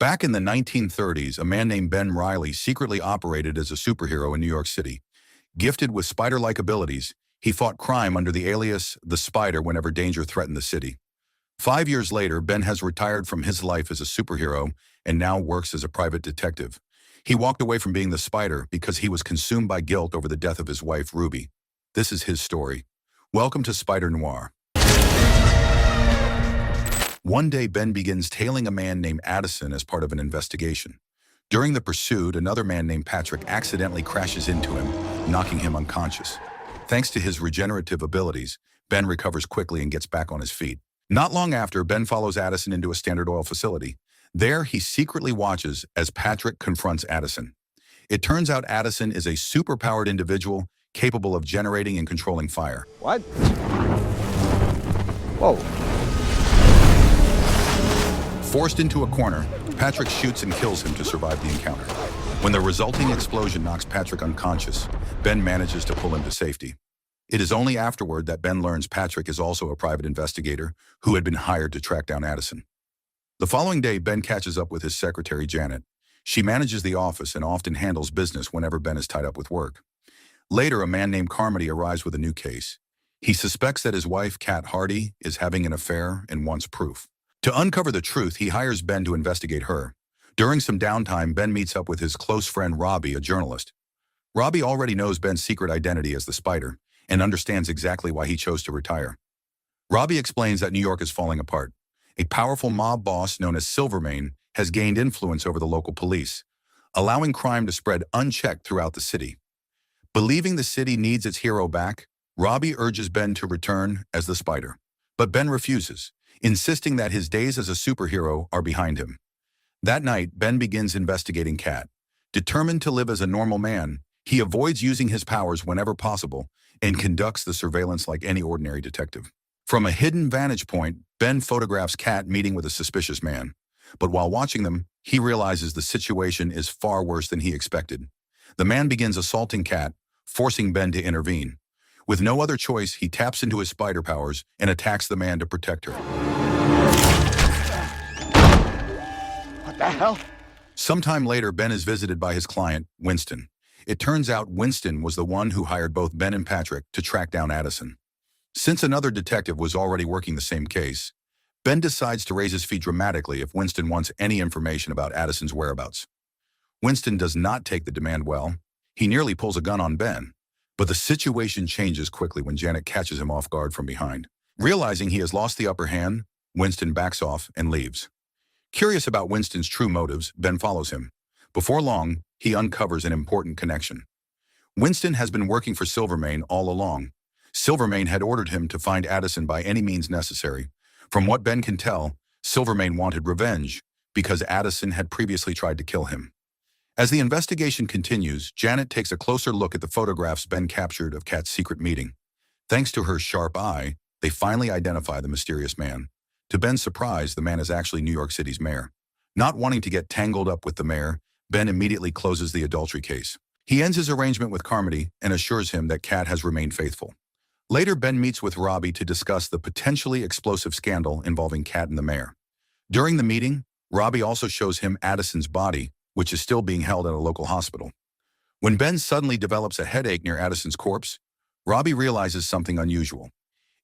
Back in the 1930s, a man named Ben Riley secretly operated as a superhero in New York City. Gifted with spider-like abilities, he fought crime under the alias The Spider whenever danger threatened the city. 5 years later, Ben has retired from his life as a superhero and now works as a private detective. He walked away from being the Spider because he was consumed by guilt over the death of his wife, Ruby. This is his story. Welcome to Spider Noir. One day, Ben begins tailing a man named Addison as part of an investigation. During the pursuit, another man named Patrick accidentally crashes into him, knocking him unconscious. Thanks to his regenerative abilities, Ben recovers quickly and gets back on his feet. Not long after, Ben follows Addison into a Standard Oil facility. There, he secretly watches as Patrick confronts Addison. It turns out Addison is a superpowered individual capable of generating and controlling fire. What? Whoa. Forced into a corner, Patrick shoots and kills him to survive the encounter. When the resulting explosion knocks Patrick unconscious, Ben manages to pull him to safety. It is only afterward that Ben learns Patrick is also a private investigator who had been hired to track down Addison. The following day, Ben catches up with his secretary, Janet. She manages the office and often handles business whenever Ben is tied up with work. Later, a man named Carmody arrives with a new case. He suspects that his wife, Kat Hardy, is having an affair and wants proof. To uncover the truth, he hires Ben to investigate her. During some downtime, Ben meets up with his close friend Robbie, a journalist. Robbie already knows Ben's secret identity as the Spider and understands exactly why he chose to retire. Robbie explains that New York is falling apart. A powerful mob boss known as Silvermane has gained influence over the local police, allowing crime to spread unchecked throughout the city. Believing the city needs its hero back, Robbie urges Ben to return as the Spider. But Ben refuses, insisting that his days as a superhero are behind him. That night, Ben begins investigating Kat. Determined to live as a normal man, he avoids using his powers whenever possible and conducts the surveillance like any ordinary detective. From a hidden vantage point, Ben photographs Kat meeting with a suspicious man. But while watching them, he realizes the situation is far worse than he expected. The man begins assaulting Kat, forcing Ben to intervene. With no other choice, he taps into his spider powers and attacks the man to protect her. What the hell? Sometime later, Ben is visited by his client, Winston. It turns out Winston was the one who hired both Ben and Patrick to track down Addison. Since another detective was already working the same case, Ben decides to raise his fee dramatically if Winston wants any information about Addison's whereabouts. Winston does not take the demand well. He nearly pulls a gun on Ben. But the situation changes quickly when Janet catches him off guard from behind. Realizing he has lost the upper hand, Winston backs off and leaves. Curious about Winston's true motives, Ben follows him. Before long, he uncovers an important connection. Winston has been working for Silvermane all along. Silvermane had ordered him to find Addison by any means necessary. From what Ben can tell, Silvermane wanted revenge because Addison had previously tried to kill him. As the investigation continues, Janet takes a closer look at the photographs Ben captured of Kat's secret meeting. Thanks to her sharp eye, they finally identify the mysterious man. To Ben's surprise, the man is actually New York City's mayor. Not wanting to get tangled up with the mayor, Ben immediately closes the adultery case. He ends his arrangement with Carmody and assures him that Kat has remained faithful. Later, Ben meets with Robbie to discuss the potentially explosive scandal involving Kat and the mayor. During the meeting, Robbie also shows him Addison's body, which is still being held at a local hospital. When Ben suddenly develops a headache near Addison's corpse, Robbie realizes something unusual.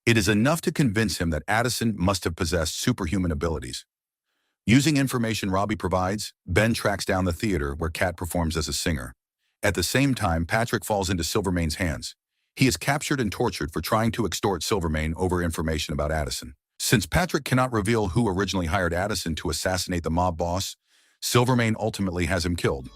It is enough to convince him that Addison must have possessed superhuman abilities. Using information Robbie provides, Ben tracks down the theater where Kat performs as a singer. At the same time, Patrick falls into Silvermane's hands. He is captured and tortured for trying to extort Silvermane over information about Addison. Since Patrick cannot reveal who originally hired Addison to assassinate the mob boss, Silvermane ultimately has him killed.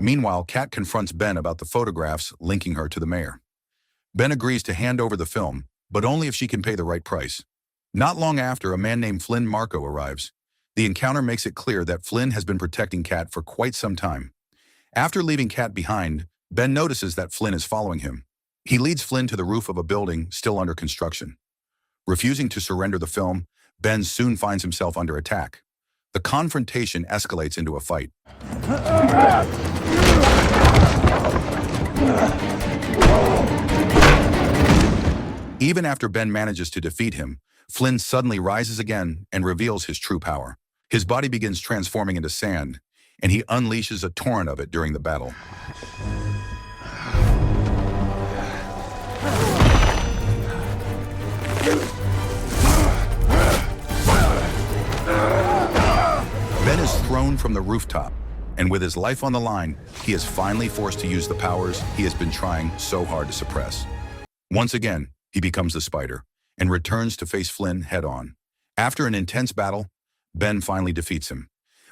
Meanwhile, Kat confronts Ben about the photographs linking her to the mayor. Ben agrees to hand over the film, but only if she can pay the right price. Not long after, a man named Flynn Marco arrives. The encounter makes it clear that Flynn has been protecting Kat for quite some time. After leaving Kat behind, Ben notices that Flynn is following him. He leads Flynn to the roof of a building still under construction. Refusing to surrender the film, Ben soon finds himself under attack. The confrontation escalates into a fight. Even after Ben manages to defeat him, Flynn suddenly rises again and reveals his true power. His body begins transforming into sand, and he unleashes a torrent of it during the battle. Ben is thrown from the rooftop, and with his life on the line, he is finally forced to use the powers he has been trying so hard to suppress. Once again, he becomes the Spider and returns to face Flynn head-on. After an intense battle, Ben finally defeats him.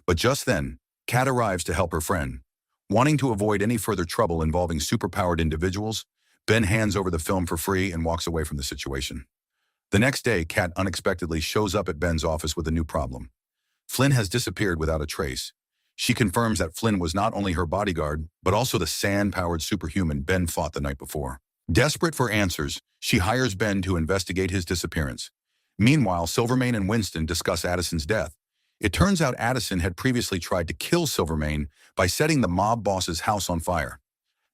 But just then, Kat arrives to help her friend. Wanting to avoid any further trouble involving superpowered individuals, Ben hands over the film for free and walks away from the situation. The next day, Kat unexpectedly shows up at Ben's office with a new problem. Flynn has disappeared without a trace. She confirms that Flynn was not only her bodyguard, but also the sand-powered superhuman Ben fought the night before. Desperate for answers, she hires Ben to investigate his disappearance. Meanwhile, Silvermane and Winston discuss Addison's death. It turns out Addison had previously tried to kill Silvermane by setting the mob boss's house on fire.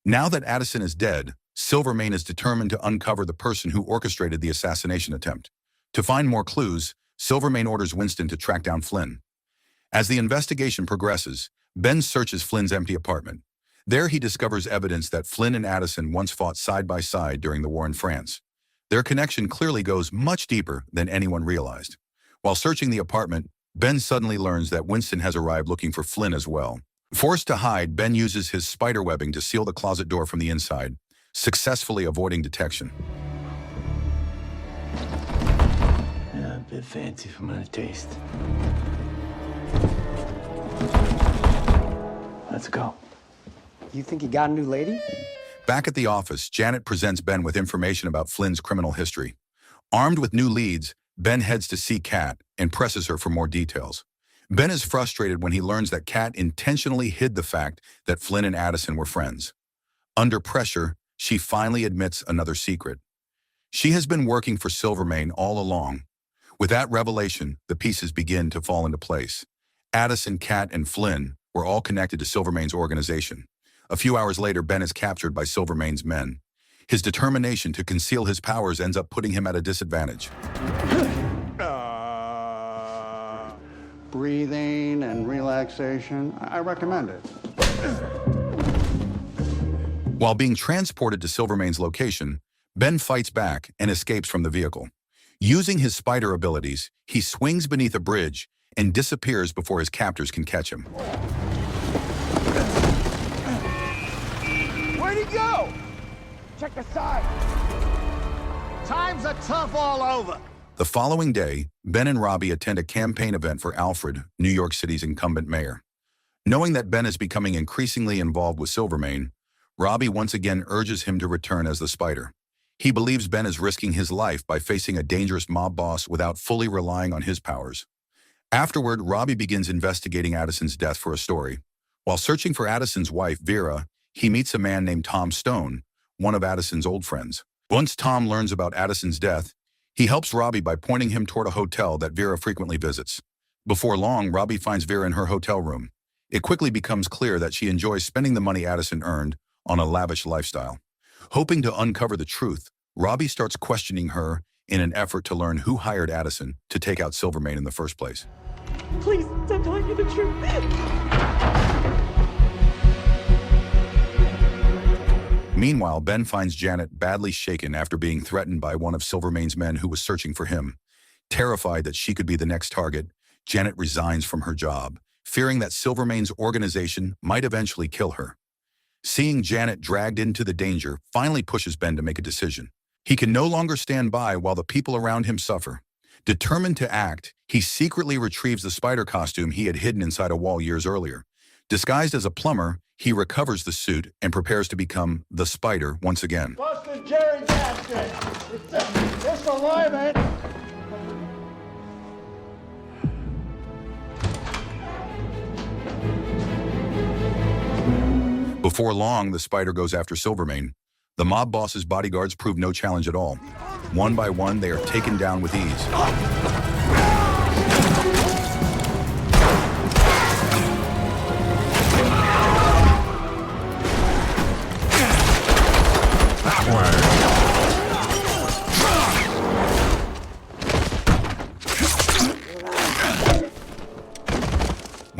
Now that Addison is dead, Silvermane is determined to uncover the person who orchestrated the assassination attempt. To find more clues, Silvermane orders Winston to track down Flynn. As the investigation progresses, Ben searches Flynn's empty apartment. There he discovers evidence that Flynn and Addison once fought side by side during the war in France. Their connection clearly goes much deeper than anyone realized. While searching the apartment, Ben suddenly learns that Winston has arrived looking for Flynn as well. Forced to hide, Ben uses his spider webbing to seal the closet door from the inside, successfully avoiding detection. Yeah, a bit fancy for my taste. Let's go. You think you got a new lady? Back at the office, Janet presents Ben with information about Flynn's criminal history. Armed with new leads, Ben heads to see Kat and presses her for more details. Ben is frustrated when he learns that Kat intentionally hid the fact that Flynn and Addison were friends. Under pressure, she finally admits another secret. She has been working for Silvermane all along. With that revelation, the pieces begin to fall into place. Addison, Kat, and Flynn were all connected to Silvermane's organization. A few hours later, Ben is captured by Silvermane's men. His determination to conceal his powers ends up putting him at a disadvantage. Breathing and relaxation, I recommend it. While being transported to Silvermane's location, Ben fights back and escapes from the vehicle. Using his spider abilities, he swings beneath a bridge and disappears before his captors can catch him. Where'd he go? Check the side. Times are tough all over. The following day, Ben and Robbie attend a campaign event for Alfred, New York City's incumbent mayor. Knowing that Ben is becoming increasingly involved with Silvermane, Robbie once again urges him to return as the Spider. He believes Ben is risking his life by facing a dangerous mob boss without fully relying on his powers. Afterward, Robbie begins investigating Addison's death for a story. While searching for Addison's wife, Vera, he meets a man named Tom Stone, one of Addison's old friends. Once Tom learns about Addison's death, he helps Robbie by pointing him toward a hotel that Vera frequently visits. Before long, Robbie finds Vera in her hotel room. It quickly becomes clear that she enjoys spending the money Addison earned on a lavish lifestyle. Hoping to uncover the truth, Robbie starts questioning her in an effort to learn who hired Addison to take out Silvermane in the first place. Please, I'm telling you the truth. Meanwhile, Ben finds Janet badly shaken after being threatened by one of Silvermane's men who was searching for him. Terrified that she could be the next target, Janet resigns from her job, fearing that Silvermane's organization might eventually kill her. Seeing Janet dragged into the danger finally pushes Ben to make a decision. He can no longer stand by while the people around him suffer. Determined to act, he secretly retrieves the spider costume he had hidden inside a wall years earlier. Disguised as a plumber, he recovers the suit and prepares to become the Spider once again. Busted Jerry Gasket. It's alive, man. Before long, the Spider goes after Silvermane. The mob boss's bodyguards prove no challenge at all. One by one, they are taken down with ease.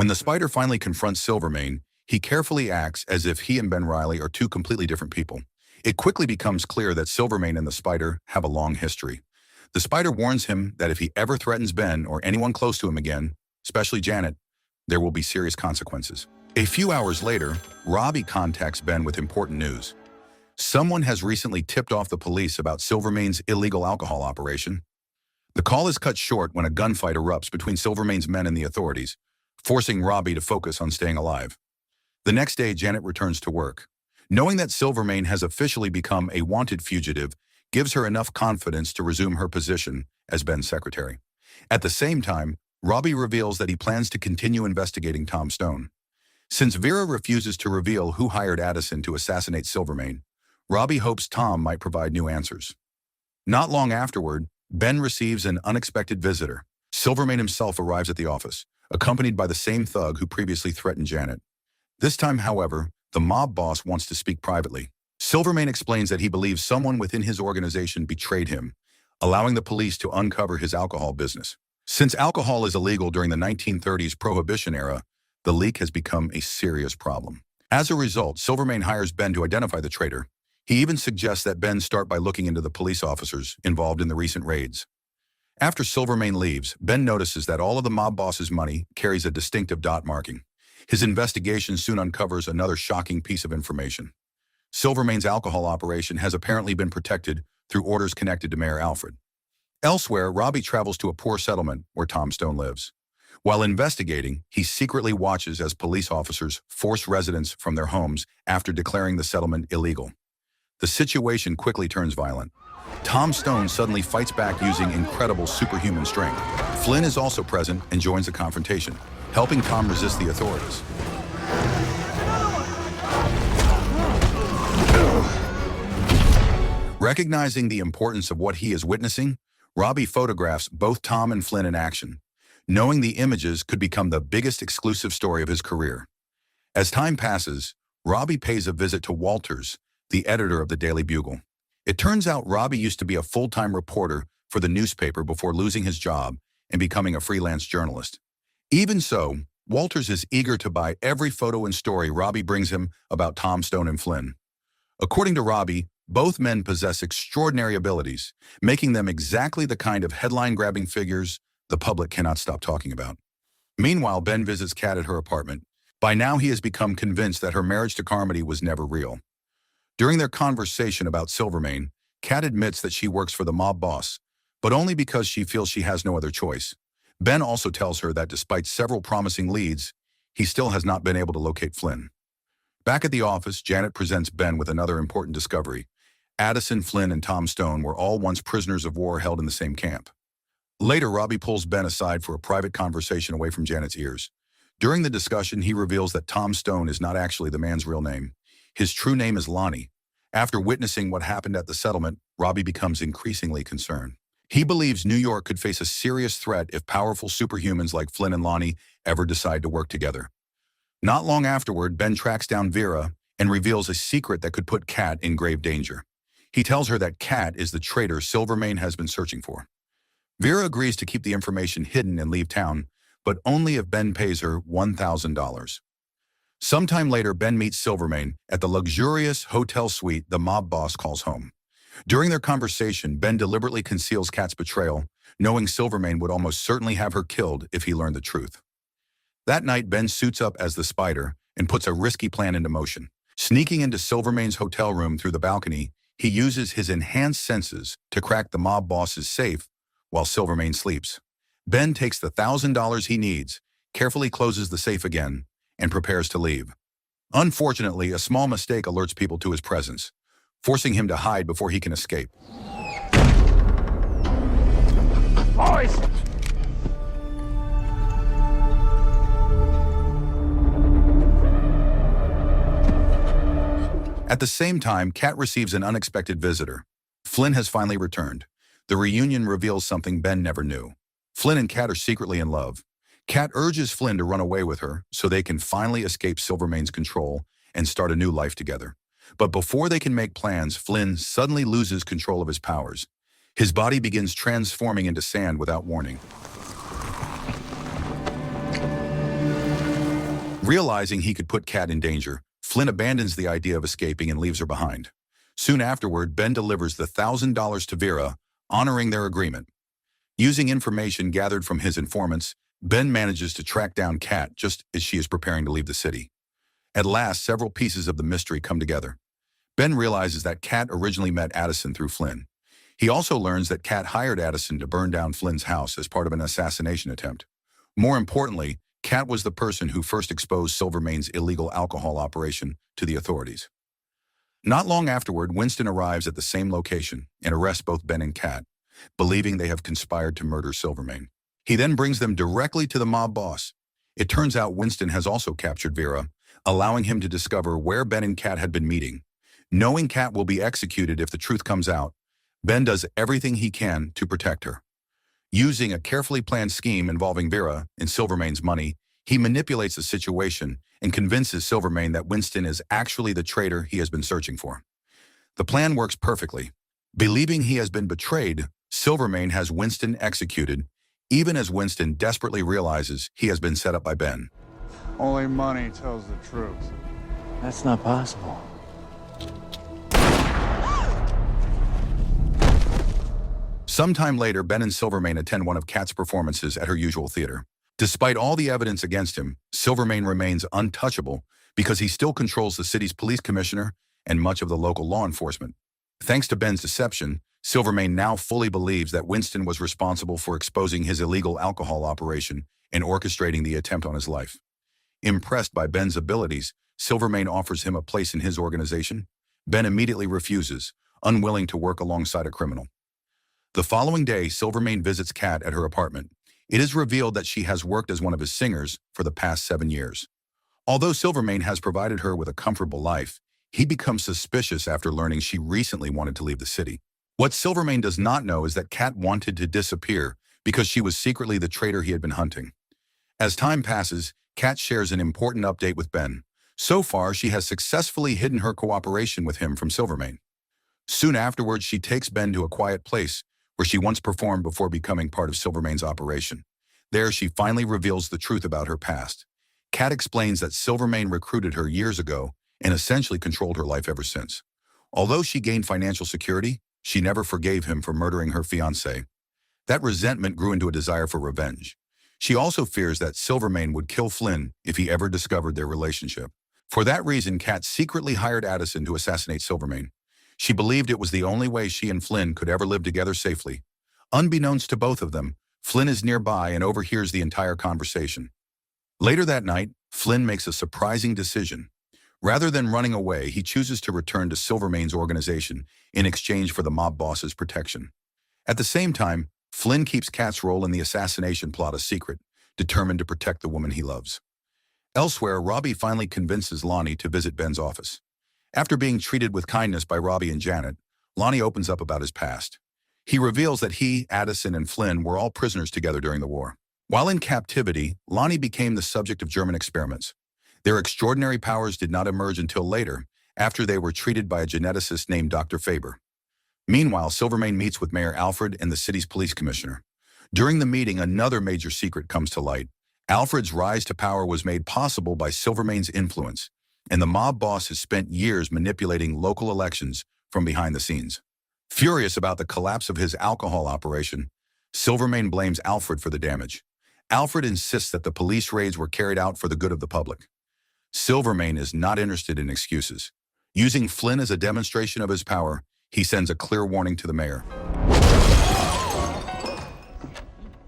When the spider finally confronts Silvermane, he carefully acts as if he and Ben Reilly are two completely different people. It quickly becomes clear that Silvermane and the spider have a long history. The spider warns him that if he ever threatens Ben or anyone close to him again, especially Janet, there will be serious consequences. A few hours later, Robbie contacts Ben with important news. Someone has recently tipped off the police about Silvermane's illegal alcohol operation. The call is cut short when a gunfight erupts between Silvermane's men and the authorities, forcing Robbie to focus on staying alive. The next day, Janet returns to work. Knowing that Silvermane has officially become a wanted fugitive gives her enough confidence to resume her position as Ben's secretary. At the same time, Robbie reveals that he plans to continue investigating Tom Stone. Since Vera refuses to reveal who hired Addison to assassinate Silvermane, Robbie hopes Tom might provide new answers. Not long afterward, Ben receives an unexpected visitor. Silvermane himself arrives at the office, accompanied by the same thug who previously threatened Janet. This time, however, the mob boss wants to speak privately. Silvermane explains that he believes someone within his organization betrayed him, allowing the police to uncover his alcohol business. Since alcohol is illegal during the 1930s Prohibition era, the leak has become a serious problem. As a result, Silvermane hires Ben to identify the traitor. He even suggests that Ben start by looking into the police officers involved in the recent raids. After Silvermane leaves, Ben notices that all of the mob boss's money carries a distinctive dot marking. His investigation soon uncovers another shocking piece of information. Silvermane's alcohol operation has apparently been protected through orders connected to Mayor Alfred. Elsewhere, Robbie travels to a poor settlement where Tom Stone lives. While investigating, he secretly watches as police officers force residents from their homes after declaring the settlement illegal. The situation quickly turns violent. Tom Stone suddenly fights back using incredible superhuman strength. Flynn is also present and joins the confrontation, helping Tom resist the authorities. Recognizing the importance of what he is witnessing, Robbie photographs both Tom and Flynn in action, knowing the images could become the biggest exclusive story of his career. As time passes, Robbie pays a visit to Walters, the editor of the Daily Bugle. It turns out Robbie used to be a full-time reporter for the newspaper before losing his job and becoming a freelance journalist. Even so, Walters is eager to buy every photo and story Robbie brings him about Tom Stone and Flynn. According to Robbie, both men possess extraordinary abilities, making them exactly the kind of headline-grabbing figures the public cannot stop talking about. Meanwhile, Ben visits Kat at her apartment. By now, he has become convinced that her marriage to Carmody was never real. During their conversation about Silvermane, Kat admits that she works for the mob boss, but only because she feels she has no other choice. Ben also tells her that despite several promising leads, he still has not been able to locate Flynn. Back at the office, Janet presents Ben with another important discovery. Addison, Flynn, and Tom Stone were all once prisoners of war held in the same camp. Later, Robbie pulls Ben aside for a private conversation away from Janet's ears. During the discussion, he reveals that Tom Stone is not actually the man's real name. His true name is Lonnie. After witnessing what happened at the settlement, Robbie becomes increasingly concerned. He believes New York could face a serious threat if powerful superhumans like Flynn and Lonnie ever decide to work together. Not long afterward, Ben tracks down Vera and reveals a secret that could put Kat in grave danger. He tells her that Kat is the traitor Silvermane has been searching for. Vera agrees to keep the information hidden and leave town, but only if Ben pays her $1,000. Sometime later, Ben meets Silvermane at the luxurious hotel suite the mob boss calls home. During their conversation, Ben deliberately conceals Kat's betrayal, knowing Silvermane would almost certainly have her killed if he learned the truth. That night, Ben suits up as the Spider and puts a risky plan into motion. Sneaking into Silvermane's hotel room through the balcony, he uses his enhanced senses to crack the mob boss's safe while Silvermane sleeps. Ben takes the $1,000 he needs, carefully closes the safe again, and prepares to leave. Unfortunately, a small mistake alerts people to his presence, forcing him to hide before he can escape. Boys! At the same time, Kat receives an unexpected visitor. Flynn has finally returned. The reunion reveals something Ben never knew. Flynn and Kat are secretly in love. Kat urges Flynn to run away with her so they can finally escape Silvermane's control and start a new life together. But before they can make plans, Flynn suddenly loses control of his powers. His body begins transforming into sand without warning. Realizing he could put Kat in danger, Flynn abandons the idea of escaping and leaves her behind. Soon afterward, Ben delivers the $1,000 to Vera, honoring their agreement. Using information gathered from his informants, Ben manages to track down Kat just as she is preparing to leave the city. At last, several pieces of the mystery come together. Ben realizes that Kat originally met Addison through Flynn. He also learns that Kat hired Addison to burn down Flynn's house as part of an assassination attempt. More importantly, Kat was the person who first exposed Silvermane's illegal alcohol operation to the authorities. Not long afterward, Winston arrives at the same location and arrests both Ben and Kat, believing they have conspired to murder Silvermane. He then brings them directly to the mob boss. It turns out Winston has also captured Vera, allowing him to discover where Ben and Kat had been meeting. Knowing Kat will be executed if the truth comes out, Ben does everything he can to protect her. Using a carefully planned scheme involving Vera and Silvermane's money, he manipulates the situation and convinces Silvermane that Winston is actually the traitor he has been searching for. The plan works perfectly. Believing he has been betrayed, Silvermane has Winston executed, even as Winston desperately realizes he has been set up by Ben. Only money tells the truth. That's not possible. Sometime later, Ben and Silvermane attend one of Kat's performances at her usual theater. Despite all the evidence against him, Silvermane remains untouchable because he still controls the city's police commissioner and much of the local law enforcement. Thanks to Ben's deception, Silvermane now fully believes that Winston was responsible for exposing his illegal alcohol operation and orchestrating the attempt on his life. Impressed by Ben's abilities, Silvermane offers him a place in his organization. Ben immediately refuses, unwilling to work alongside a criminal. The following day, Silvermane visits Kat at her apartment. It is revealed that she has worked as one of his singers for the past 7 years. Although Silvermane has provided her with a comfortable life, he becomes suspicious after learning she recently wanted to leave the city. What Silvermane does not know is that Kat wanted to disappear because she was secretly the traitor he had been hunting. As time passes, Kat shares an important update with Ben. So far, she has successfully hidden her cooperation with him from Silvermane. Soon afterwards, she takes Ben to a quiet place where she once performed before becoming part of Silvermane's operation. There, she finally reveals the truth about her past. Kat explains that Silvermane recruited her years ago and essentially controlled her life ever since. Although she gained financial security, she never forgave him for murdering her fiancé. That resentment grew into a desire for revenge. She also fears that Silvermane would kill Flynn if he ever discovered their relationship. For that reason, Kat secretly hired Addison to assassinate Silvermane. She believed it was the only way she and Flynn could ever live together safely. Unbeknownst to both of them, Flynn is nearby and overhears the entire conversation. Later that night, Flynn makes a surprising decision. Rather than running away, he chooses to return to Silvermane's organization in exchange for the mob boss's protection. At the same time, Flynn keeps Kat's role in the assassination plot a secret, determined to protect the woman he loves. Elsewhere, Robbie finally convinces Lonnie to visit Ben's office. After being treated with kindness by Robbie and Janet, Lonnie opens up about his past. He reveals that he, Addison, and Flynn were all prisoners together during the war. While in captivity, Lonnie became the subject of German experiments. Their extraordinary powers did not emerge until later, after they were treated by a geneticist named Dr. Faber. Meanwhile, Silvermane meets with Mayor Alfred and the city's police commissioner. During the meeting, another major secret comes to light. Alfred's rise to power was made possible by Silvermane's influence, and the mob boss has spent years manipulating local elections from behind the scenes. Furious about the collapse of his alcohol operation, Silvermane blames Alfred for the damage. Alfred insists that the police raids were carried out for the good of the public. Silvermane is not interested in excuses. Using Flynn as a demonstration of his power, he sends a clear warning to the mayor.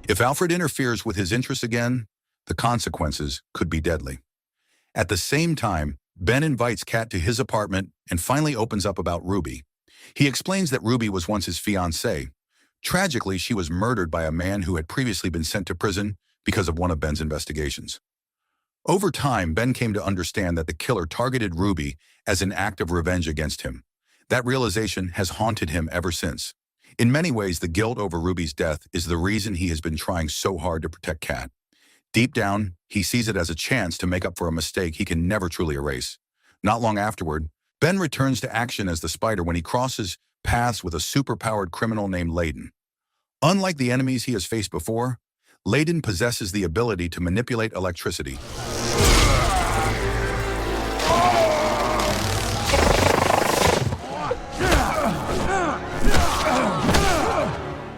If Alfred interferes with his interests again, the consequences could be deadly. At the same time, Ben invites Kat to his apartment and finally opens up about Ruby. He explains that Ruby was once his fiancée. Tragically, she was murdered by a man who had previously been sent to prison because of one of Ben's investigations. Over time, Ben came to understand that the killer targeted Ruby as an act of revenge against him. That realization has haunted him ever since. In many ways, the guilt over Ruby's death is the reason he has been trying so hard to protect Kat. Deep down, he sees it as a chance to make up for a mistake he can never truly erase. Not long afterward, Ben returns to action as the Spider when he crosses paths with a superpowered criminal named Layden. Unlike the enemies he has faced before, Layden possesses the ability to manipulate electricity.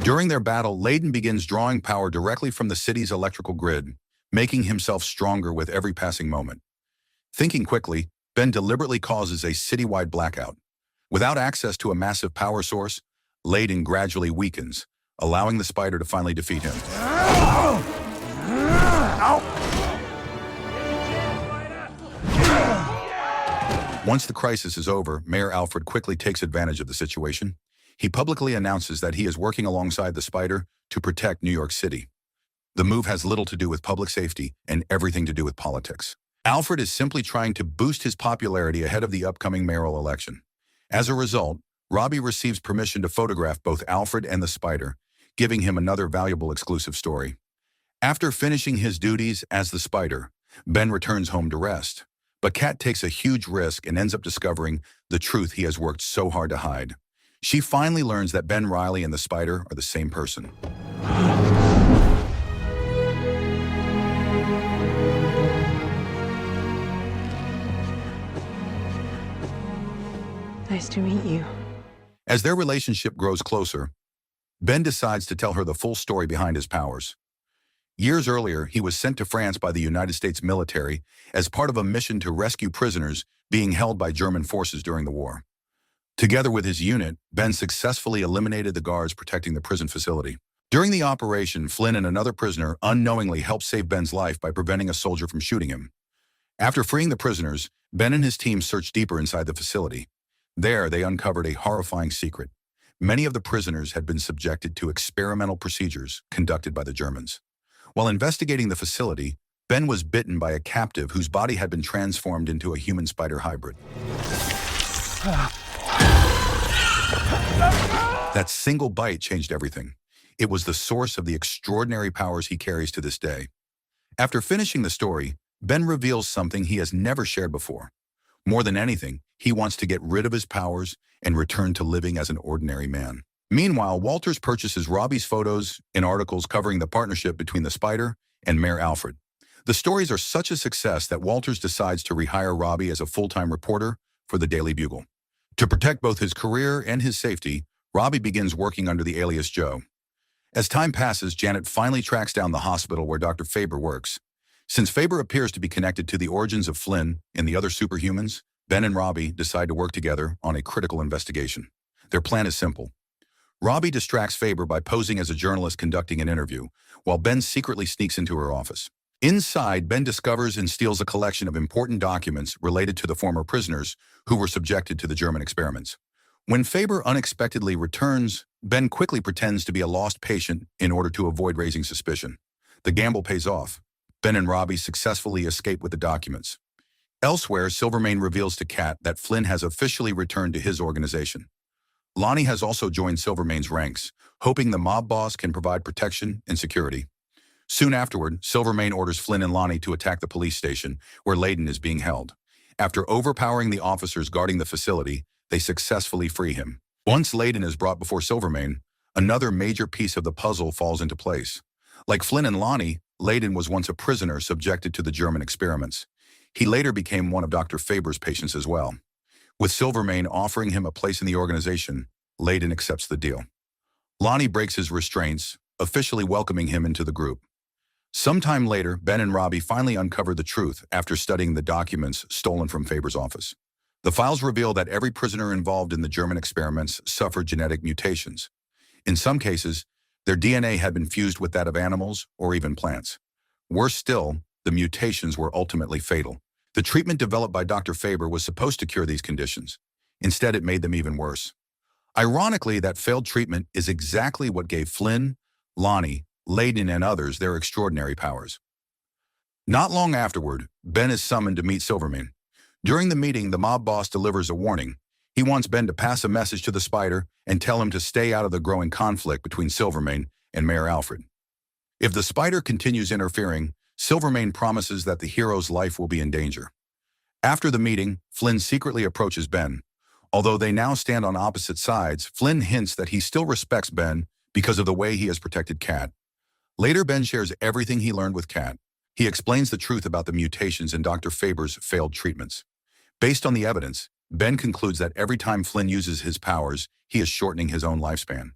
During their battle, Layden begins drawing power directly from the city's electrical grid, making himself stronger with every passing moment. Thinking quickly, Ben deliberately causes a citywide blackout. Without access to a massive power source, Layden gradually weakens, allowing the spider to finally defeat him. Once the crisis is over, Mayor Alfred quickly takes advantage of the situation. He publicly announces that he is working alongside the spider to protect New York City. The move has little to do with public safety and everything to do with politics. Alfred is simply trying to boost his popularity ahead of the upcoming mayoral election. As a result, Robbie receives permission to photograph both Alfred and the spider, giving him another valuable exclusive story. After finishing his duties as the spider, Ben returns home to rest. But Kat takes a huge risk and ends up discovering the truth he has worked so hard to hide. She finally learns that Ben Reilly and the spider are the same person. Nice to meet you. As their relationship grows closer, Ben decides to tell her the full story behind his powers. Years earlier, he was sent to France by the United States military as part of a mission to rescue prisoners being held by German forces during the war. Together with his unit, Ben successfully eliminated the guards protecting the prison facility. During the operation, Flynn and another prisoner unknowingly helped save Ben's life by preventing a soldier from shooting him. After freeing the prisoners, Ben and his team searched deeper inside the facility. There, they uncovered a horrifying secret. Many of the prisoners had been subjected to experimental procedures conducted by the Germans. While investigating the facility, Ben was bitten by a captive whose body had been transformed into a human-spider hybrid. That single bite changed everything. It was the source of the extraordinary powers he carries to this day. After finishing the story, Ben reveals something he has never shared before. More than anything, he wants to get rid of his powers and return to living as an ordinary man. Meanwhile, Walters purchases Robbie's photos and articles covering the partnership between the spider and Mayor Alfred. The stories are such a success that Walters decides to rehire Robbie as a full-time reporter for the Daily Bugle. To protect both his career and his safety, Robbie begins working under the alias Joe. As time passes, Janet finally tracks down the hospital where Dr. Faber works. Since Faber appears to be connected to the origins of Flynn and the other superhumans, Ben and Robbie decide to work together on a critical investigation. Their plan is simple. Robbie distracts Faber by posing as a journalist conducting an interview, while Ben secretly sneaks into her office. Inside, Ben discovers and steals a collection of important documents related to the former prisoners who were subjected to the German experiments. When Faber unexpectedly returns, Ben quickly pretends to be a lost patient in order to avoid raising suspicion. The gamble pays off. Ben and Robbie successfully escape with the documents. Elsewhere, Silvermane reveals to Kat that Flynn has officially returned to his organization. Lonnie has also joined Silvermane's ranks, hoping the mob boss can provide protection and security. Soon afterward, Silvermane orders Flynn and Lonnie to attack the police station, where Layden is being held. After overpowering the officers guarding the facility, they successfully free him. Once Layden is brought before Silvermane, another major piece of the puzzle falls into place. Like Flynn and Lonnie, Layden was once a prisoner subjected to the German experiments. He later became one of Dr. Faber's patients as well. With Silvermane offering him a place in the organization, Layden accepts the deal. Lonnie breaks his restraints, officially welcoming him into the group. Sometime later, Ben and Robbie finally uncover the truth after studying the documents stolen from Faber's office. The files reveal that every prisoner involved in the German experiments suffered genetic mutations. In some cases, their DNA had been fused with that of animals or even plants. Worse still, the mutations were ultimately fatal. The treatment developed by Dr. Faber was supposed to cure these conditions. Instead, it made them even worse. Ironically, that failed treatment is exactly what gave Flynn, Lonnie, Layden, and others their extraordinary powers. Not long afterward, Ben is summoned to meet Silvermane. During the meeting, the mob boss delivers a warning. He wants Ben to pass a message to the spider and tell him to stay out of the growing conflict between Silvermane and Mayor Alfred. If the spider continues interfering, Silvermane promises that the hero's life will be in danger. After the meeting, Flynn secretly approaches Ben. Although they now stand on opposite sides, Flynn hints that he still respects Ben because of the way he has protected Kat. Later, Ben shares everything he learned with Kat. He explains the truth about the mutations in Dr. Faber's failed treatments. Based on the evidence, Ben concludes that every time Flynn uses his powers, he is shortening his own lifespan.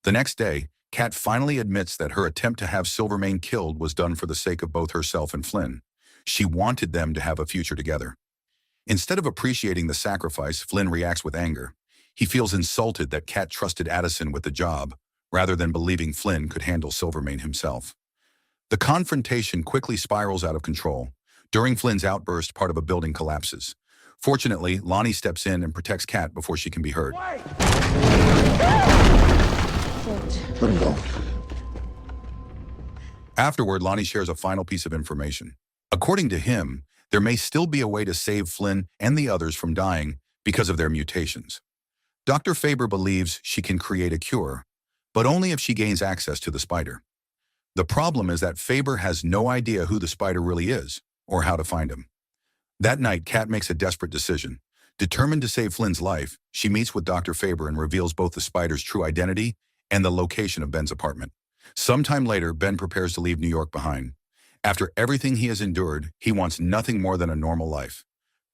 The next day, Kat finally admits that her attempt to have Silvermane killed was done for the sake of both herself and Flynn. She wanted them to have a future together. Instead of appreciating the sacrifice, Flynn reacts with anger. He feels insulted that Kat trusted Addison with the job, rather than believing Flynn could handle Silvermane himself. The confrontation quickly spirals out of control. During Flynn's outburst, part of a building collapses. Fortunately, Lonnie steps in and protects Kat before she can be hurt. Let him go. Afterward, Lonnie shares a final piece of information. According to him, there may still be a way to save Flynn and the others from dying because of their mutations. Dr. Faber believes she can create a cure, but only if she gains access to the spider. The problem is that Faber has no idea who the spider really is or how to find him. That night, Kat makes a desperate decision. Determined to save Flynn's life, she meets with Dr. Faber and reveals both the spider's true identity and the location of Ben's apartment. Sometime later, Ben prepares to leave New York behind. After everything he has endured, he wants nothing more than a normal life.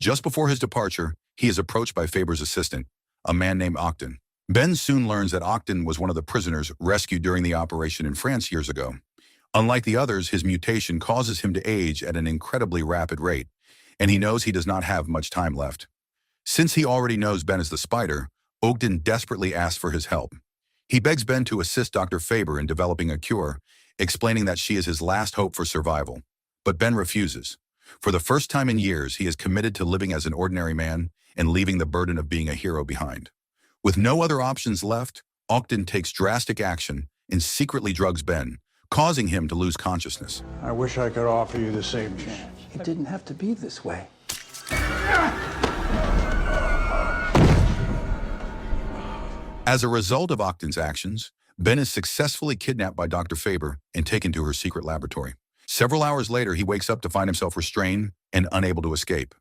Just before his departure, he is approached by Faber's assistant, a man named Octon. Ben soon learns that Octon was one of the prisoners rescued during the operation in France years ago. Unlike the others, his mutation causes him to age at an incredibly rapid rate, and he knows he does not have much time left. Since he already knows Ben is the spider, Ogden desperately asks for his help. He begs Ben to assist Dr. Faber in developing a cure, explaining that she is his last hope for survival. But Ben refuses. For the first time in years, he is committed to living as an ordinary man and leaving the burden of being a hero behind. With no other options left, Ogden takes drastic action and secretly drugs Ben, causing him to lose consciousness. I wish I could offer you the same chance. It didn't have to be this way. As a result of Ogden's actions, Ben is successfully kidnapped by Dr. Faber and taken to her secret laboratory. Several hours later, he wakes up to find himself restrained and unable to escape.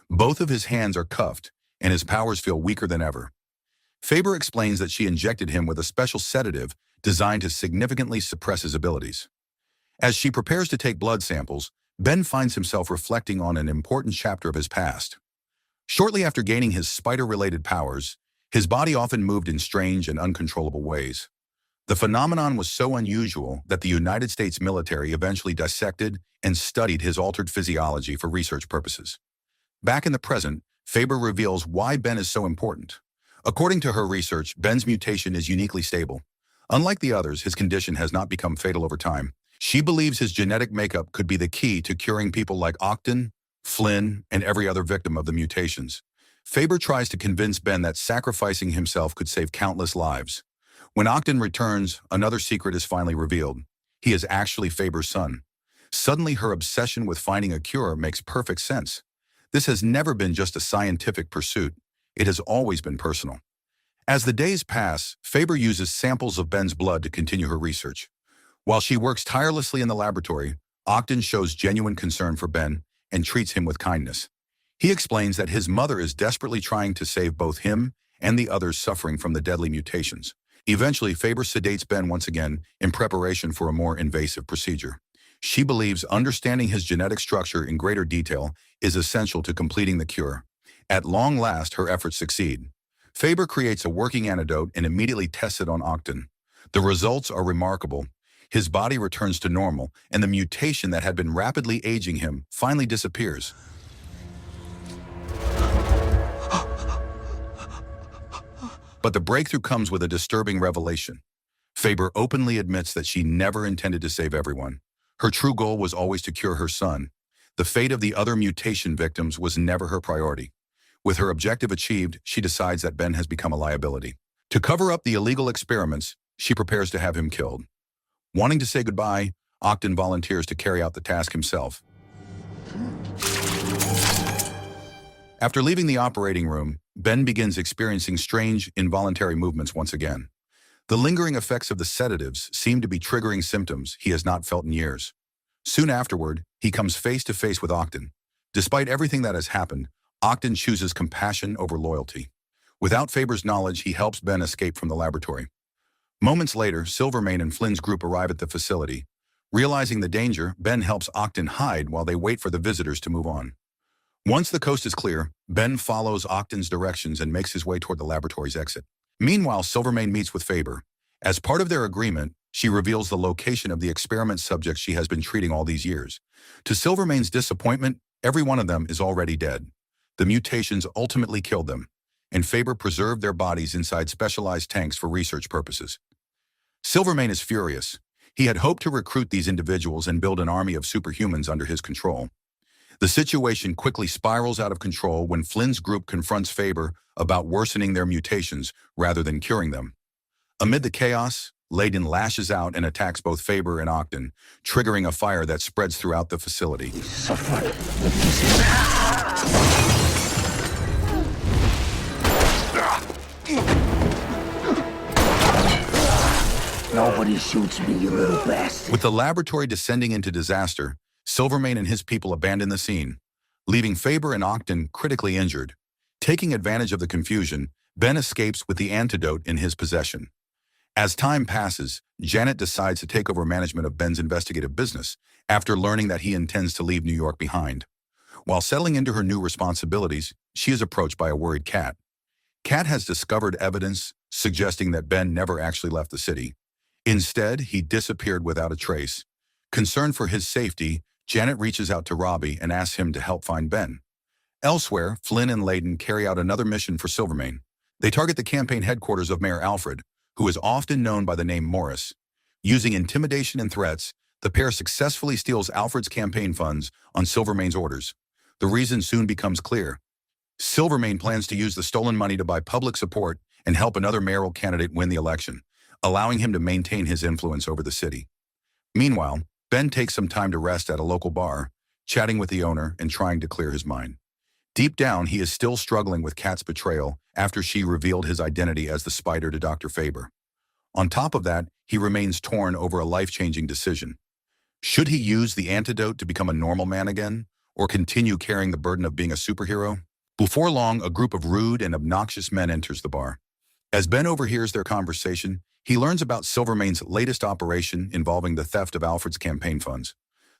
Both of his hands are cuffed, and his powers feel weaker than ever. Faber explains that she injected him with a special sedative designed to significantly suppress his abilities. As she prepares to take blood samples, Ben finds himself reflecting on an important chapter of his past. Shortly after gaining his spider-related powers, his body often moved in strange and uncontrollable ways. The phenomenon was so unusual that the United States military eventually dissected and studied his altered physiology for research purposes. Back in the present, Faber reveals why Ben is so important. According to her research, Ben's mutation is uniquely stable. Unlike the others, his condition has not become fatal over time. She believes his genetic makeup could be the key to curing people like Octon, Flynn, and every other victim of the mutations. Faber tries to convince Ben that sacrificing himself could save countless lives. When Octon returns, another secret is finally revealed. He is actually Faber's son. Suddenly, her obsession with finding a cure makes perfect sense. This has never been just a scientific pursuit. It has always been personal. As the days pass, Faber uses samples of Ben's blood to continue her research. While she works tirelessly in the laboratory, Octon shows genuine concern for Ben and treats him with kindness. He explains that his mother is desperately trying to save both him and the others suffering from the deadly mutations. Eventually, Faber sedates Ben once again in preparation for a more invasive procedure. She believes understanding his genetic structure in greater detail is essential to completing the cure. At long last, her efforts succeed. Faber creates a working antidote and immediately tests it on Octon. The results are remarkable. His body returns to normal, and the mutation that had been rapidly aging him finally disappears. But the breakthrough comes with a disturbing revelation. Faber openly admits that she never intended to save everyone. Her true goal was always to cure her son. The fate of the other mutation victims was never her priority. With her objective achieved, she decides that Ben has become a liability. To cover up the illegal experiments, she prepares to have him killed. Wanting to say goodbye, Octon volunteers to carry out the task himself. After leaving the operating room, Ben begins experiencing strange, involuntary movements once again. The lingering effects of the sedatives seem to be triggering symptoms he has not felt in years. Soon afterward, he comes face to face with Octon. Despite everything that has happened, Octon chooses compassion over loyalty. Without Faber's knowledge, he helps Ben escape from the laboratory. Moments later, Silvermane and Flynn's group arrive at the facility. Realizing the danger, Ben helps Octon hide while they wait for the visitors to move on. Once the coast is clear, Ben follows Octon's directions and makes his way toward the laboratory's exit. Meanwhile, Silvermane meets with Faber. As part of their agreement, she reveals the location of the experiment subjects she has been treating all these years. To Silvermane's disappointment, every one of them is already dead. The mutations ultimately killed them, and Faber preserved their bodies inside specialized tanks for research purposes. Silvermane is furious. He had hoped to recruit these individuals and build an army of superhumans under his control. The situation quickly spirals out of control when Flynn's group confronts Faber about worsening their mutations rather than curing them. Amid the chaos, Layden lashes out and attacks both Faber and Ogden, triggering a fire that spreads throughout the facility. Nobody shoots me, you little bastard. With the laboratory descending into disaster, Silvermane and his people abandon the scene, leaving Faber and Ogden critically injured. Taking advantage of the confusion, Ben escapes with the antidote in his possession. As time passes, Janet decides to take over management of Ben's investigative business after learning that he intends to leave New York behind. While settling into her new responsibilities, she is approached by a worried Kat. Kat has discovered evidence suggesting that Ben never actually left the city. Instead, he disappeared without a trace. Concerned for his safety, Janet reaches out to Robbie and asks him to help find Ben. Elsewhere, Flynn and Layden carry out another mission for Silvermane. They target the campaign headquarters of Mayor Alfred, who is often known by the name Morris. Using intimidation and threats, the pair successfully steals Alfred's campaign funds on Silvermane's orders. The reason soon becomes clear. Silvermane plans to use the stolen money to buy public support and help another mayoral candidate win the election, allowing him to maintain his influence over the city. Meanwhile, Ben takes some time to rest at a local bar, chatting with the owner and trying to clear his mind. Deep down, he is still struggling with Kat's betrayal after she revealed his identity as the Spider to Dr. Faber. On top of that, he remains torn over a life-changing decision. Should he use the antidote to become a normal man again, or continue carrying the burden of being a superhero? Before long, a group of rude and obnoxious men enters the bar. As Ben overhears their conversation, he learns about Silvermane's latest operation involving the theft of Alfred's campaign funds.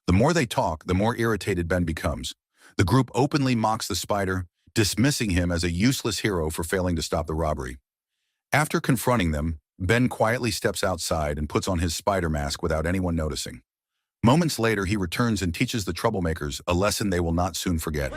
The more they talk, the more irritated Ben becomes. The group openly mocks the Spider, dismissing him as a useless hero for failing to stop the robbery. After confronting them, Ben quietly steps outside and puts on his spider mask without anyone noticing. Moments later, he returns and teaches the troublemakers a lesson they will not soon forget.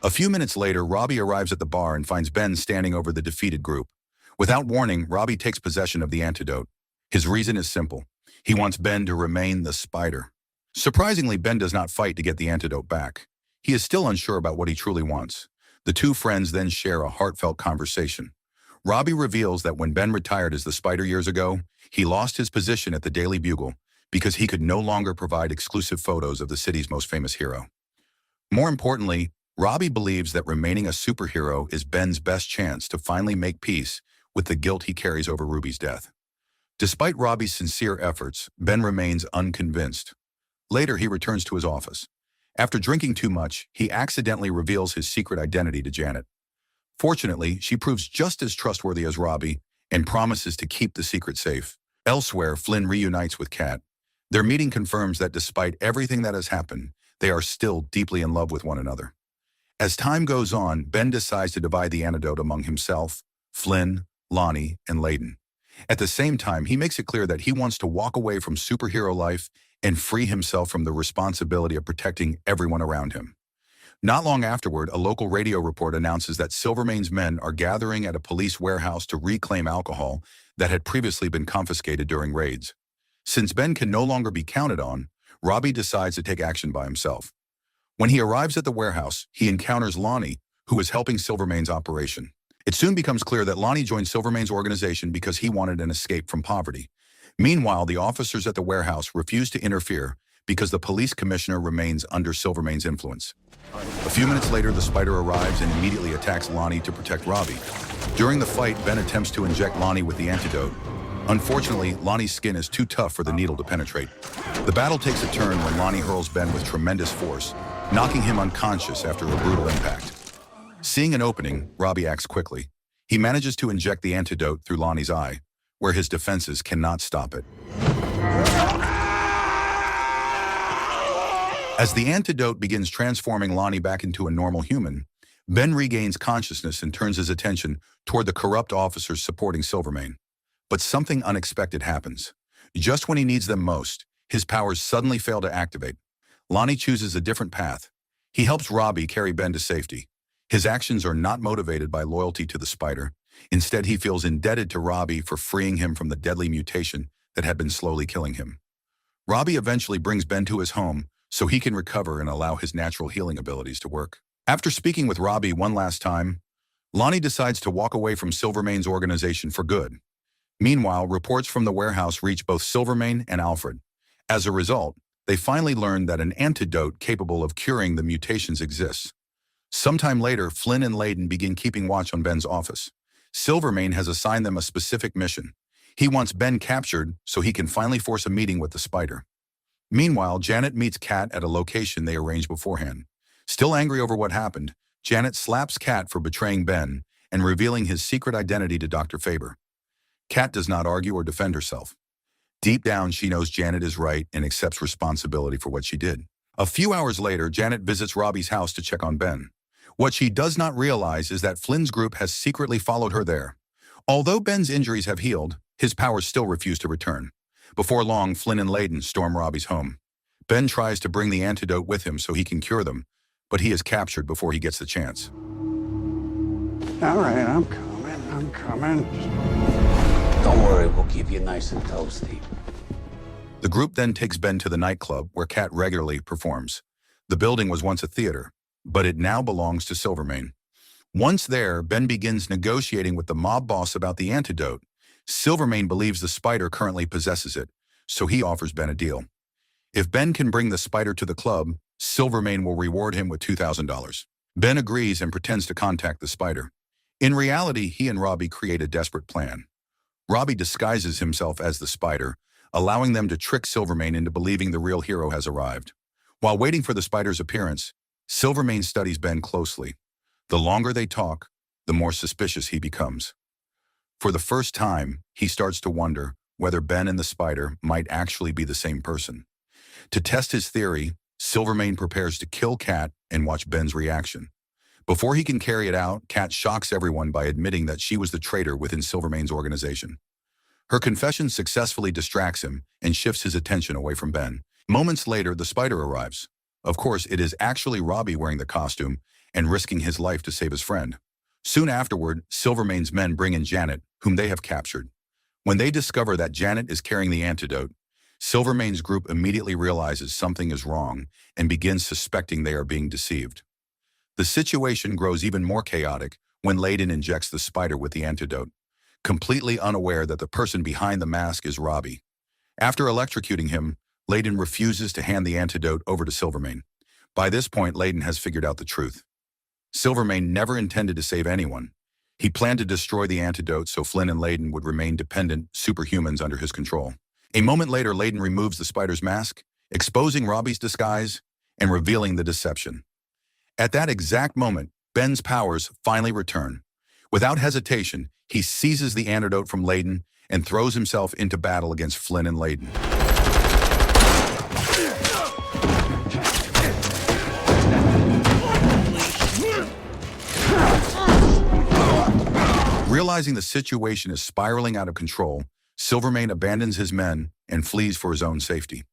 A few minutes later, Robbie arrives at the bar and finds Ben standing over the defeated group. Without warning, Robbie takes possession of the antidote. His reason is simple. He wants Ben to remain the Spider. Surprisingly, Ben does not fight to get the antidote back. He is still unsure about what he truly wants. The two friends then share a heartfelt conversation. Robbie reveals that when Ben retired as the Spider years ago, he lost his position at the Daily Bugle because he could no longer provide exclusive photos of the city's most famous hero. More importantly, Robbie believes that remaining a superhero is Ben's best chance to finally make peace with the guilt he carries over Ruby's death. Despite Robbie's sincere efforts, Ben remains unconvinced. Later, he returns to his office. After drinking too much, he accidentally reveals his secret identity to Janet. Fortunately, she proves just as trustworthy as Robbie and promises to keep the secret safe. Elsewhere, Flynn reunites with Kat. Their meeting confirms that despite everything that has happened, they are still deeply in love with one another. As time goes on, Ben decides to divide the antidote among himself, Flynn, Lonnie, and Layden. At the same time, he makes it clear that he wants to walk away from superhero life and free himself from the responsibility of protecting everyone around him. Not long afterward, a local radio report announces that Silvermane's men are gathering at a police warehouse to reclaim alcohol that had previously been confiscated during raids. Since Ben can no longer be counted on, Robbie decides to take action by himself. When he arrives at the warehouse, he encounters Lonnie, who is helping Silvermane's operation. It soon becomes clear that Lonnie joined Silvermane's organization because he wanted an escape from poverty. Meanwhile, the officers at the warehouse refuse to interfere because the police commissioner remains under Silvermane's influence. A few minutes later, the Spider arrives and immediately attacks Lonnie to protect Robbie. During the fight, Ben attempts to inject Lonnie with the antidote. Unfortunately, Lonnie's skin is too tough for the needle to penetrate. The battle takes a turn when Lonnie hurls Ben with tremendous force, knocking him unconscious after a brutal impact. Seeing an opening, Robbie acts quickly. He manages to inject the antidote through Lonnie's eye, where his defenses cannot stop it. As the antidote begins transforming Lonnie back into a normal human, Ben regains consciousness and turns his attention toward the corrupt officers supporting Silvermane. But something unexpected happens. Just when he needs them most, his powers suddenly fail to activate. Lonnie chooses a different path. He helps Robbie carry Ben to safety. His actions are not motivated by loyalty to the spider. Instead, he feels indebted to Robbie for freeing him from the deadly mutation that had been slowly killing him. Robbie eventually brings Ben to his home so he can recover and allow his natural healing abilities to work. After speaking with Robbie one last time, Lonnie decides to walk away from Silvermane's organization for good. Meanwhile, reports from the warehouse reach both Silvermane and Alfred. As a result, they finally learn that an antidote capable of curing the mutations exists. Sometime later, Flynn and Layden begin keeping watch on Ben's office. Silvermane has assigned them a specific mission. He wants Ben captured so he can finally force a meeting with the spider. Meanwhile, Janet meets Kat at a location they arranged beforehand. Still angry over what happened, Janet slaps Kat for betraying Ben and revealing his secret identity to Dr. Faber. Kat does not argue or defend herself. Deep down, she knows Janet is right and accepts responsibility for what she did. A few hours later, Janet visits Robbie's house to check on Ben. What she does not realize is that Flynn's group has secretly followed her there. Although Ben's injuries have healed, his powers still refuse to return. Before long, Flynn and Layden storm Robbie's home. Ben tries to bring the antidote with him so he can cure them, but he is captured before he gets the chance. All right, I'm coming. Don't worry, we'll keep you nice and toasty. The group then takes Ben to the nightclub where Kat regularly performs. The building was once a theater, but it now belongs to Silvermane. Once there, Ben begins negotiating with the mob boss about the antidote. Silvermane believes the spider currently possesses it, so he offers Ben a deal. If Ben can bring the spider to the club, Silvermane will reward him with $2,000. Ben agrees and pretends to contact the spider. In reality, he and Robbie create a desperate plan. Robbie disguises himself as the spider, allowing them to trick Silvermane into believing the real hero has arrived. While waiting for the spider's appearance, Silvermane studies Ben closely. The longer they talk, the more suspicious he becomes. For the first time, he starts to wonder whether Ben and the spider might actually be the same person. To test his theory, Silvermane prepares to kill Kat and watch Ben's reaction. Before he can carry it out, Kat shocks everyone by admitting that she was the traitor within Silvermane's organization. Her confession successfully distracts him and shifts his attention away from Ben. Moments later, the spider arrives. Of course, it is actually Robbie wearing the costume and risking his life to save his friend. Soon afterward, Silvermane's men bring in Janet, whom they have captured. When they discover that Janet is carrying the antidote, Silvermane's group immediately realizes something is wrong and begins suspecting they are being deceived. The situation grows even more chaotic when Layden injects the spider with the antidote, completely unaware that the person behind the mask is Robbie. After electrocuting him, Layden refuses to hand the antidote over to Silvermane. By this point, Layden has figured out the truth. Silvermane never intended to save anyone. He planned to destroy the antidote so Flynn and Layden would remain dependent superhumans under his control. A moment later, Layden removes the spider's mask, exposing Robbie's disguise and revealing the deception. At that exact moment, Ben's powers finally return. Without hesitation, he seizes the antidote from Layden and throws himself into battle against Flynn and Layden. Realizing the situation is spiraling out of control, Silvermane abandons his men and flees for his own safety.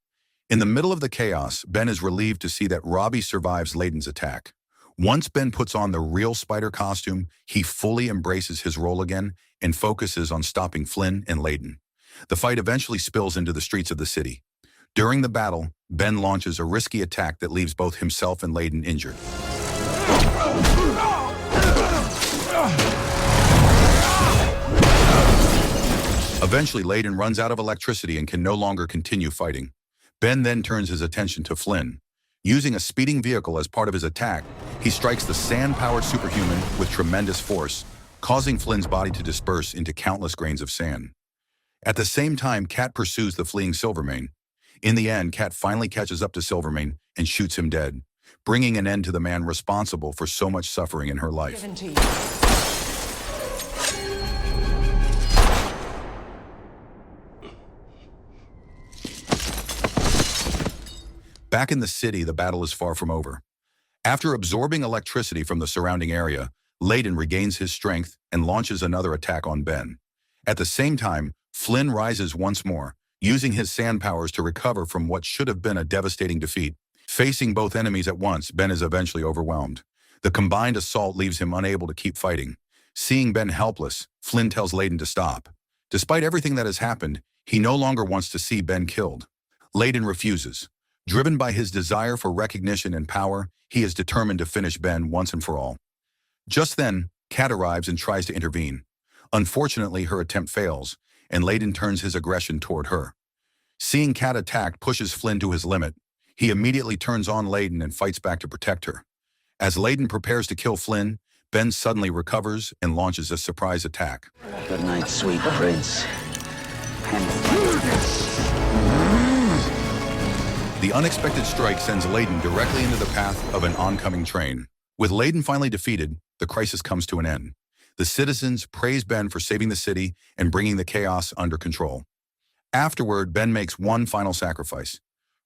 In the middle of the chaos, Ben is relieved to see that Robbie survives Layden's attack. Once Ben puts on the real spider costume, he fully embraces his role again and focuses on stopping Flynn and Layden. The fight eventually spills into the streets of the city. During the battle, Ben launches a risky attack that leaves both himself and Layden injured. Eventually, Layden runs out of electricity and can no longer continue fighting. Ben then turns his attention to Flynn. Using a speeding vehicle as part of his attack, he strikes the sand-powered superhuman with tremendous force, causing Flynn's body to disperse into countless grains of sand. At the same time, Kat pursues the fleeing Silvermane. In the end, Kat finally catches up to Silvermane and shoots him dead, bringing an end to the man responsible for so much suffering in her life. Back in the city, the battle is far from over. After absorbing electricity from the surrounding area, Layden regains his strength and launches another attack on Ben. At the same time, Flynn rises once more, using his sand powers to recover from what should have been a devastating defeat. Facing both enemies at once, Ben is eventually overwhelmed. The combined assault leaves him unable to keep fighting. Seeing Ben helpless, Flynn tells Layden to stop. Despite everything that has happened, he no longer wants to see Ben killed. Layden refuses. Driven by his desire for recognition and power, he is determined to finish Ben once and for all. Just then, Kat arrives and tries to intervene. Unfortunately, her attempt fails, and Layden turns his aggression toward her. Seeing Kat attacked pushes Flynn to his limit. He immediately turns on Layden and fights back to protect her. As Layden prepares to kill Flynn, Ben suddenly recovers and launches a surprise attack. Good night, sweet prince. The unexpected strike sends Layden directly into the path of an oncoming train. With Layden finally defeated, the crisis comes to an end. The citizens praise Ben for saving the city and bringing the chaos under control. Afterward, Ben makes one final sacrifice.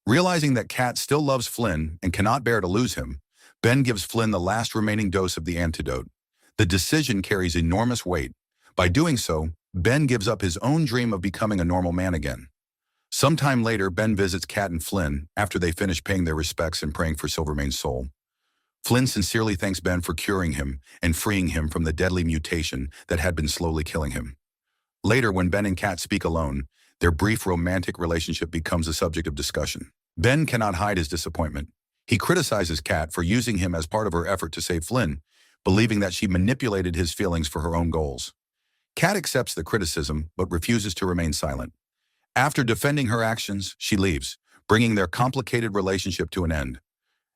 Realizing that Kat still loves Flynn and cannot bear to lose him, Ben gives Flynn the last remaining dose of the antidote. The decision carries enormous weight. By doing so, Ben gives up his own dream of becoming a normal man again. Sometime later, Ben visits Kat and Flynn after they finish paying their respects and praying for Silvermane's soul. Flynn sincerely thanks Ben for curing him and freeing him from the deadly mutation that had been slowly killing him. Later, when Ben and Kat speak alone, their brief romantic relationship becomes a subject of discussion. Ben cannot hide his disappointment. He criticizes Kat for using him as part of her effort to save Flynn, believing that she manipulated his feelings for her own goals. Kat accepts the criticism, but refuses to remain silent. After defending her actions, she leaves, bringing their complicated relationship to an end.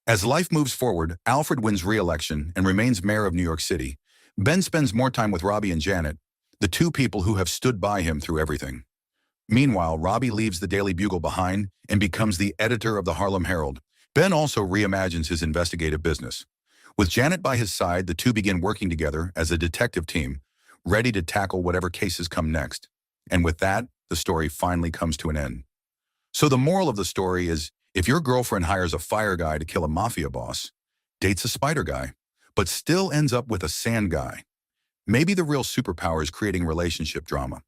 As life moves forward, Alfred wins re-election and remains mayor of New York City. Ben spends more time with Robbie and Janet, the two people who have stood by him through everything. Meanwhile, Robbie leaves the Daily Bugle behind and becomes the editor of the Harlem Herald. Ben also reimagines his investigative business. With Janet by his side, the two begin working together as a detective team, ready to tackle whatever cases come next. And with that, the story finally comes to an end. So the moral of the story is, if your girlfriend hires a fire guy to kill a mafia boss, dates a spider guy, but still ends up with a sand guy, maybe the real superpower is creating relationship drama.